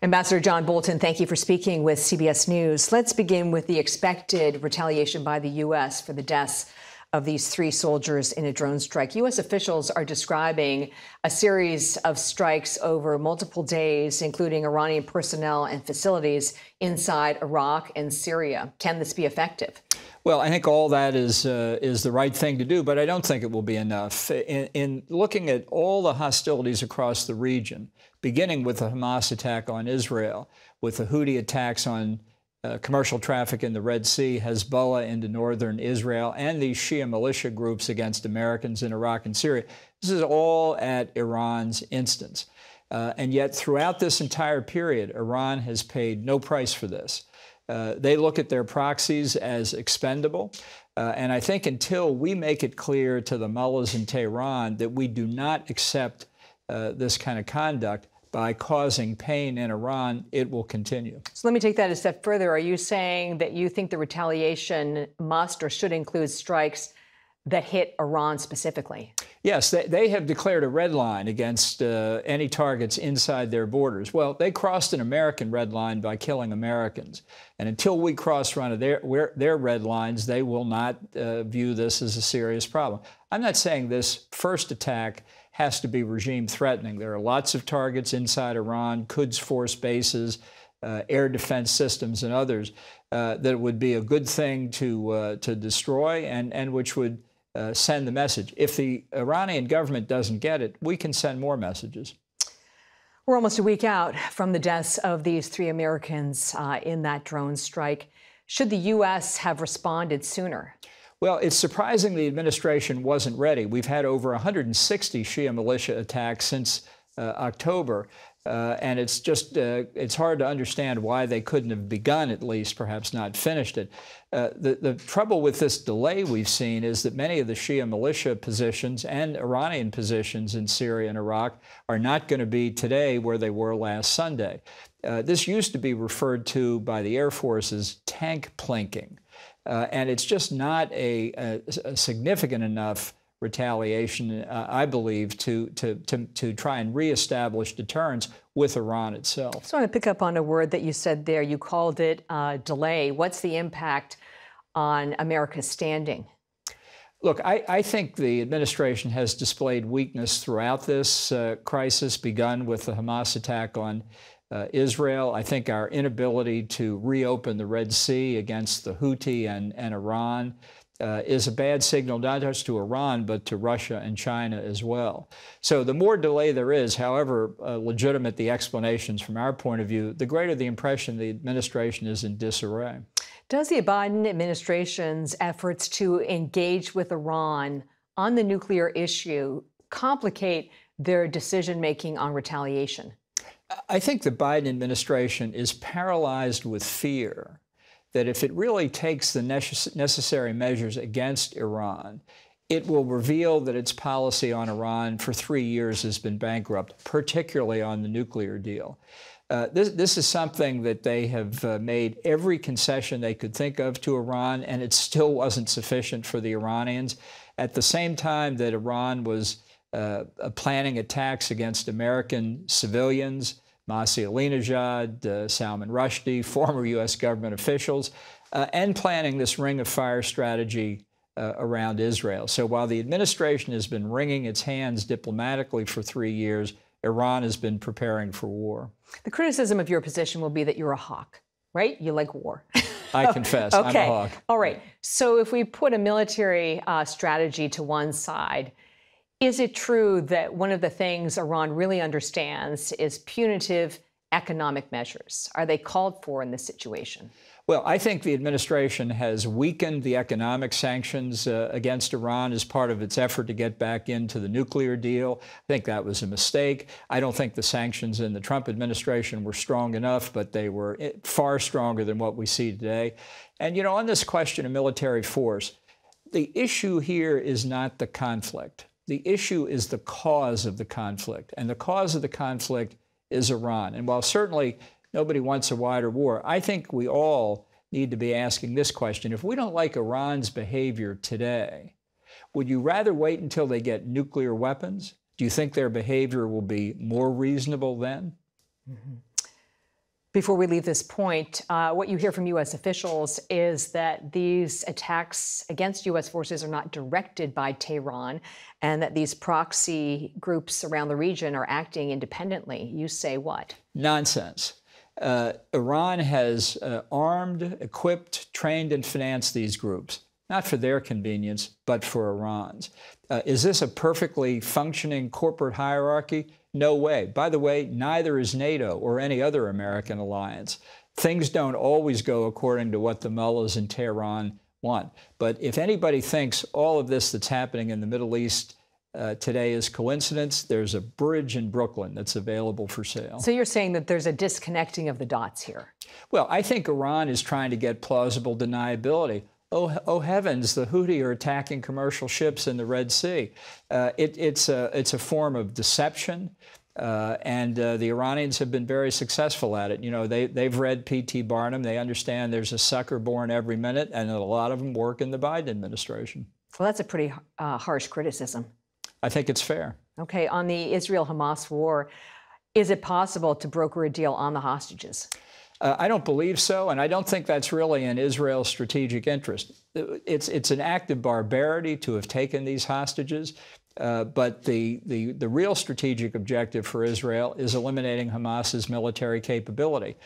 Ambassador John Bolton, thank you for speaking with CBS News. Let's begin with the expected retaliation by the U.S. for the deaths of these 3 soldiers in a drone strike. U.S. officials are describing a series of strikes over multiple days, including Iranian personnel and facilities inside Iraq and Syria. Can this be effective? Well, I think all that is the right thing to do, but I don't think it will be enough. In looking at all the hostilities across the region, beginning with the Hamas attack on Israel, with the Houthi attacks on commercial traffic in the Red Sea, Hezbollah into northern Israel, and these Shia militia groups against Americans in Iraq and Syria, this is all at Iran's instance. And yet, throughout this entire period, Iran has paid no price for this. They look at their proxies as expendable. And I think until we make it clear to the mullahs in Tehran that we do not accept this kind of conduct by causing pain in Iran, it will continue. So let me take that a step further. Are you saying that you think the retaliation must or should include strikes that hit Iran specifically? Yes, they have declared a red line against any targets inside their borders. Well, they crossed an American red line by killing Americans. And until we cross one of their red lines, they will not view this as a serious problem. I'm not saying this first attack has to be regime threatening. There are lots of targets inside Iran, Quds force bases, air defense systems, and others that would be a good thing to destroy and which would send the message. If the Iranian government doesn't get it, we can send more messages. We're almost a week out from the deaths of these 3 Americans in that drone strike. Should the U.S. have responded sooner? Well, it's surprising the administration wasn't ready. We've had over 160 Shia militia attacks since October. And it's just, it's hard to understand why they couldn't have begun, at least, perhaps not finished it. The trouble with this delay we've seen is that many of the Shia militia positions and Iranian positions in Syria and Iraq are not going to be today where they were last Sunday. This used to be referred to by the Air Force as tank plinking. And it's just not a significant enough retaliation, I believe, to try and reestablish deterrence with Iran itself. I just want to pick up on a word that you said there. You called it delay. What's the impact on America's standing? Look, I think the administration has displayed weakness throughout this crisis, begun with the Hamas attack on Israel. I think our inability to reopen the Red Sea against the Houthi and Iran is a bad signal, not just to Iran, but to Russia and China as well. So the more delay there is, however legitimate the explanations from our point of view, the greater the impression the administration is in disarray. Does the Biden administration's efforts to engage with Iran on the nuclear issue complicate their decision-making on retaliation? I think the Biden administration is paralyzed with fear that if it really takes the necessary measures against Iran, it will reveal that its policy on Iran for 3 years has been bankrupt, particularly on the nuclear deal. This is something that they have made every concession they could think of to Iran, and it still wasn't sufficient for the Iranians. At the same time that Iran was planning attacks against American civilians, Masih Alinejad, Salman Rushdie, former U.S. government officials, and planning this ring of fire strategy around Israel. So while the administration has been wringing its hands diplomatically for 3 years, Iran has been preparing for war. The criticism of your position will be that you're a hawk, right? You like war. I confess, okay. I'm a hawk. All right. So if we put a military strategy to one side, is it true that one of the things Iran really understands is punitive economic measures? Are they called for in this situation? Well, I think the administration has weakened the economic sanctions against Iran as part of its effort to get back into the nuclear deal. I think that was a mistake. I don't think the sanctions in the Trump administration were strong enough, but they were far stronger than what we see today. And, you know, on this question of military force, the issue here is not the conflict. The issue is the cause of the conflict, and the cause of the conflict is Iran. And while certainly nobody wants a wider war, I think we all need to be asking this question. If we don't like Iran's behavior today, would you rather wait until they get nuclear weapons? Do you think their behavior will be more reasonable then? Mm-hmm. Before we leave this point, what you hear from U.S. officials is that these attacks against U.S. forces are not directed by Tehran and that these proxy groups around the region are acting independently. You say what? Nonsense. Iran has armed, equipped, trained, and financed these groups, not for their convenience, but for Iran's. Is this a perfectly functioning corporate hierarchy? No way. By the way, neither is NATO or any other American alliance. Things don't always go according to what the mullahs in Tehran want. But if anybody thinks all of this that's happening in the Middle East today is coincidence, there's a bridge in Brooklyn that's available for sale. So you're saying that there's a disconnecting of the dots here? Well, I think Iran is trying to get plausible deniability. Oh heavens, the Houthi are attacking commercial ships in the Red Sea. It's a form of deception, and the Iranians have been very successful at it. You know, they've read P.T. Barnum. They understand there's a sucker born every minute, and a lot of them work in the Biden administration. Well, that's a pretty harsh criticism. I think it's fair. Okay, on the Israel-Hamas war, is it possible to broker a deal on the hostages? I don't believe so, and I don't think that's really in Israel's strategic interest. It's an act of barbarity to have taken these hostages, but the real strategic objective for Israel is eliminating Hamas's military capability.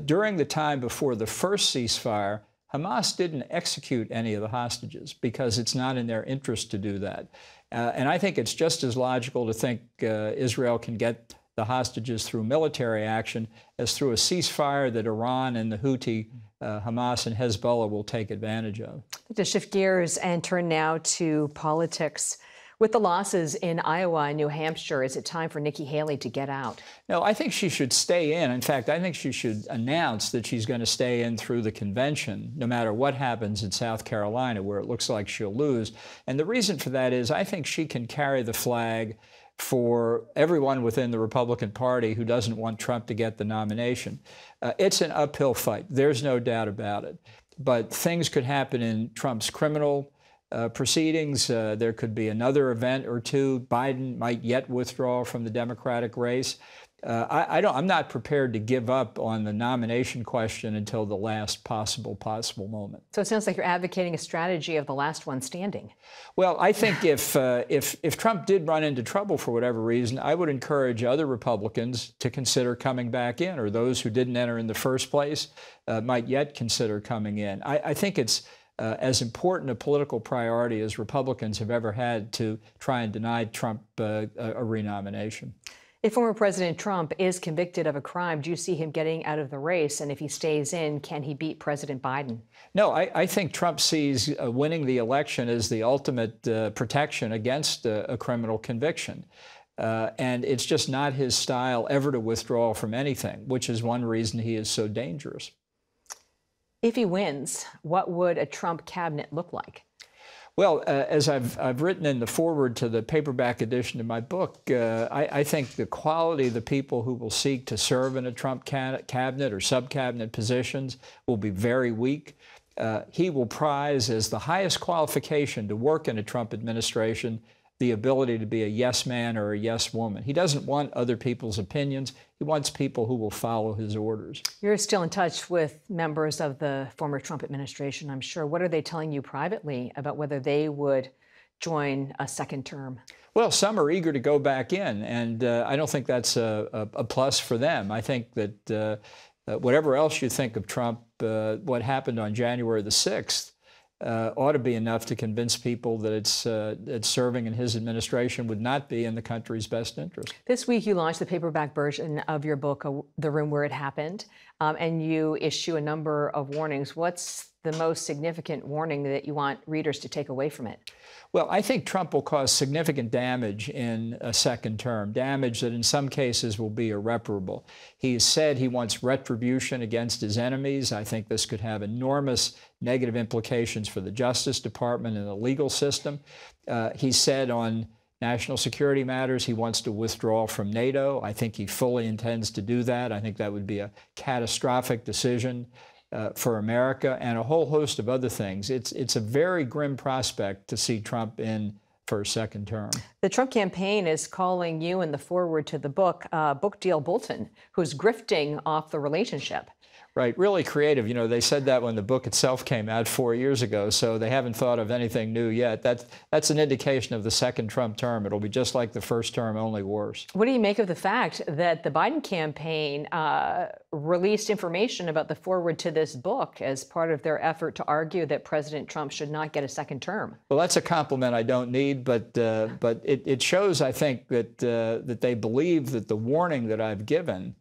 During the time before the first ceasefire, Hamas didn't execute any of the hostages because it's not in their interest to do that. And I think it's just as logical to think Israel can get the hostages through military action as through a ceasefire that Iran and the Houthi, Hamas and Hezbollah will take advantage of. To shift gears and turn now to politics. With the losses in Iowa and New Hampshire, is it time for Nikki Haley to get out? No, I think she should stay in. In fact, I think she should announce that she's going to stay in through the convention, no matter what happens in South Carolina, where it looks like she'll lose. And the reason for that is I think she can carry the flag for everyone within the Republican Party who doesn't want Trump to get the nomination. It's an uphill fight. There's no doubt about it. But things could happen in Trump's criminal proceedings. There could be another event or two. Biden might yet withdraw from the Democratic race. I'm not prepared to give up on the nomination question until the last possible moment. So it sounds like you're advocating a strategy of the last one standing. Well, I think if Trump did run into trouble for whatever reason, I would encourage other Republicans to consider coming back in, or those who didn't enter in the first place might yet consider coming in. I think it's as important a political priority as Republicans have ever had to try and deny Trump a renomination. If former President Trump is convicted of a crime, do you see him getting out of the race? And if he stays in, can he beat President Biden? No, I think Trump sees winning the election as the ultimate protection against a criminal conviction. And it's just not his style ever to withdraw from anything, which is one reason he is so dangerous. If he wins, what would a Trump cabinet look like? Well, as I've written in the foreword to the paperback edition of my book, I think the quality of the people who will seek to serve in a Trump cabinet or sub-cabinet positions will be very weak. He will prize as the highest qualification to work in a Trump administration the ability to be a yes man or a yes woman. He doesn't want other people's opinions. He wants people who will follow his orders. You're still in touch with members of the former Trump administration, I'm sure. What are they telling you privately about whether they would join a second term? Well, some are eager to go back in, and I don't think that's a plus for them. I think that whatever else you think of Trump, what happened on January the 6th, ought to be enough to convince people that it's serving in his administration would not be in the country's best interest. This week, you launched the paperback version of your book, The Room Where It Happened, and you issue a number of warnings. What's the most significant warning that you want readers to take away from it? Well, I think Trump will cause significant damage in a second term, damage that in some cases will be irreparable. He said he wants retribution against his enemies. I think this could have enormous negative implications for the Justice Department and the legal system. He said on national security matters he wants to withdraw from NATO. I think he fully intends to do that. I think that would be a catastrophic decision for America, and a whole host of other things. It's a very grim prospect to see Trump in for a second term. The Trump campaign is calling you in the foreword to the book deal Bolton, who's grifting off the relationship. Right, really creative. You know, they said that when the book itself came out 4 years ago, so they haven't thought of anything new yet. That's an indication of the second Trump term. It'll be just like the first term, only worse. What do you make of the fact that the Biden campaign released information about the foreword to this book as part of their effort to argue that President Trump should not get a second term? Well, that's a compliment I don't need, but it shows, I think, that they believe that the warning that I've given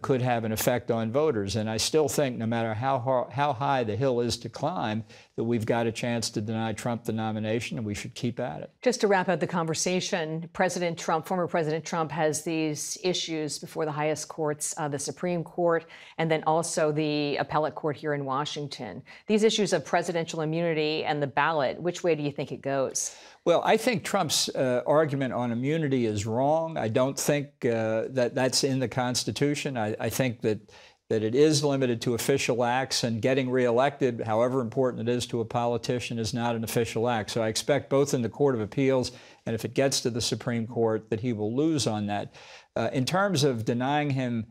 could have an effect on voters. And I still think no matter how high the hill is to climb, that we've got a chance to deny Trump the nomination, and we should keep at it. Just to wrap up the conversation, President Trump, former President Trump, has these issues before the highest courts, the Supreme Court, and then also the appellate court here in Washington. These issues of presidential immunity and the ballot, which way do you think it goes? Well, I think Trump's argument on immunity is wrong. I don't think that that's in the Constitution. I think that it is limited to official acts, and getting reelected, however important it is to a politician, is not an official act. So I expect both in the Court of Appeals and if it gets to the Supreme Court that he will lose on that. In terms of denying him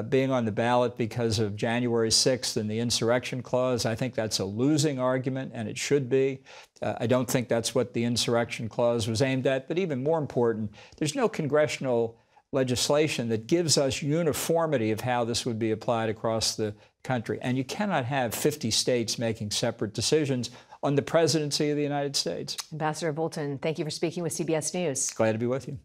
being on the ballot because of January 6th and the insurrection clause, I think that's a losing argument, and it should be. I don't think that's what the insurrection clause was aimed at. But even more important, there's no congressional legislation that gives us uniformity of how this would be applied across the country. And you cannot have 50 states making separate decisions on the presidency of the United States. Ambassador Bolton, thank you for speaking with CBS News. Glad to be with you.